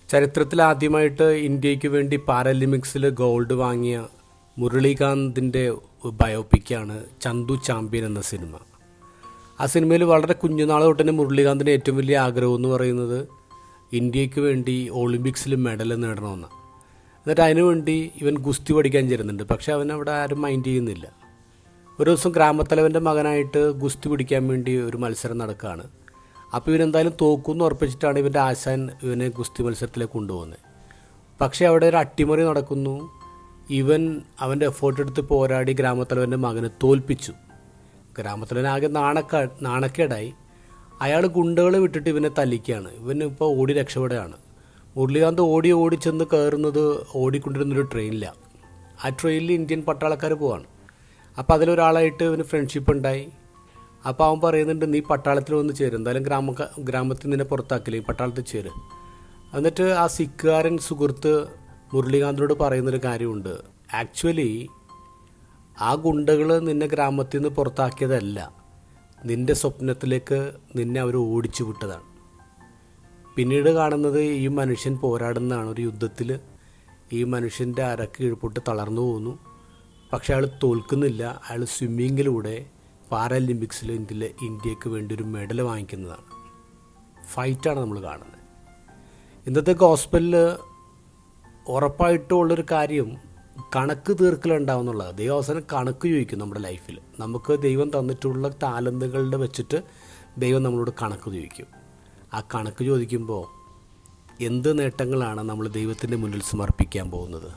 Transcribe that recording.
ചരിത്രത്തിൽ ആദ്യമായിട്ട് ഇന്ത്യക്ക് വേണ്ടി പാരാലിമ്പിക്സിൽ ഗോൾഡ് വാങ്ങിയ മുരളീകാന്തിൻ്റെ ബയോപിക്കാണ് ചന്തു ചാമ്പ്യൻ എന്ന സിനിമ. ആ സിനിമയിൽ വളരെ കുഞ്ഞുനാൾ തൊട്ട് തന്നെ മുരളീകാന്തിൻ്റെ ഏറ്റവും വലിയ ആഗ്രഹം എന്ന് പറയുന്നത് ഇന്ത്യക്ക് വേണ്ടി ഒളിമ്പിക്സിൽ മെഡൽ നേടണമെന്നാണ്. എന്നിട്ട് അതിനുവേണ്ടി ഇവൻ ഗുസ്തി പഠിക്കാൻ ചേരുന്നുണ്ട്. പക്ഷേ അവൻ അവിടെ ആരും മൈൻഡ് ചെയ്യുന്നില്ല. ഒരു ദിവസം ഗ്രാമത്തലവൻ്റെ മകനായിട്ട് ഗുസ്തി പിടിക്കാൻ വേണ്ടി ഒരു മത്സരം നടക്കുകയാണ്. അപ്പോൾ ഇവനെന്തായാലും തോക്കുമെന്ന് ഉറപ്പിച്ചിട്ടാണ് ഇവൻ്റെ ആശാൻ ഇവനെ ഗുസ്തി മത്സരത്തിലേക്ക് കൊണ്ടുപോകുന്നത്. പക്ഷേ അവിടെ ഒരു അട്ടിമറി നടക്കുന്നു. ഇവൻ അവൻ്റെ എഫേർട്ട് എടുത്ത് പോരാടി ഗ്രാമത്തലവൻ്റെ മകനെ തോൽപ്പിച്ചു. ഗ്രാമത്തലവനാകെ നാണക്കേടായി. അയാൾ ഗുണ്ടകളെ വിട്ടിട്ട് ഇവനെ തല്ലിക്കുകയാണ്. ഇവനിപ്പോൾ ഓടി രക്ഷപ്പെടുകയാണ്. മുരളീകാന്ത് ഓടി ചെന്ന് കയറുന്നത് ഓടിക്കൊണ്ടിരുന്നൊരു ട്രെയിനിലാണ്. ആ ട്രെയിനിൽ ഇന്ത്യൻ പട്ടാളക്കാർ പോവാണ്. അപ്പോൾ അതിലൊരാളായിട്ട് ഇവന് ഫ്രണ്ട്ഷിപ്പ് ഉണ്ടായി. അപ്പോൾ അവൻ പറയുന്നുണ്ട്, നീ പട്ടാളത്തിൽ വന്ന് ചേരും, എന്തായാലും ഗ്രാമത്തിൽ നിന്നെ പുറത്താക്കില്ലേ, പട്ടാളത്തിൽ ചേര്. എന്നിട്ട് ആ സിഖുകാരൻ സുഹൃത്ത് മുരളീകാന്തിനോട് പറയുന്നൊരു കാര്യമുണ്ട്. ആക്ച്വലി ആ ഗുണ്ടകൾ നിന്നെ ഗ്രാമത്തിൽ നിന്ന് പുറത്താക്കിയതല്ല, നിൻ്റെ സ്വപ്നത്തിലേക്ക് നിന്നെ അവർ ഓടിച്ചു വിട്ടതാണ്. പിന്നീട് കാണുന്നത് ഈ മനുഷ്യൻ പോരാടുന്നതാണ്. ഒരു യുദ്ധത്തിൽ ഈ മനുഷ്യൻ്റെ അരക്ക് കീഴ്പോട്ട് തളർന്നു പോകുന്നു. പക്ഷേ അയാൾ തോൽക്കുന്നില്ല. അയാൾ സ്വിമ്മിങ്ങിലൂടെ പാരാലിമ്പിക്സിൽ ഇന്ത്യക്ക് വേണ്ടി ഒരു മെഡൽ വാങ്ങിക്കുന്നതാണ്. ഫൈറ്റാണ് നമ്മൾ കാണുന്നത്. ഇന്നത്തെ ഗോസ്പലിൽ ഉറപ്പായിട്ടുള്ളൊരു കാര്യം കണക്ക് തീർക്കലുണ്ടാവുന്നുള്ളത്. ദൈവം അവസാനം കണക്ക് ചോദിക്കും നമ്മുടെ ലൈഫിൽ. നമുക്ക് ദൈവം തന്നിട്ടുള്ള ടാലന്റുകളുടെ വെച്ചിട്ട് ദൈവം നമ്മളോട് കണക്ക് ചോദിക്കും. ആ കണക്ക് ചോദിക്കുമ്പോൾ എന്ത് നേട്ടങ്ങളാണ് നമ്മൾ ദൈവത്തിൻ്റെ മുന്നിൽ സമർപ്പിക്കാൻ പോകുന്നത്?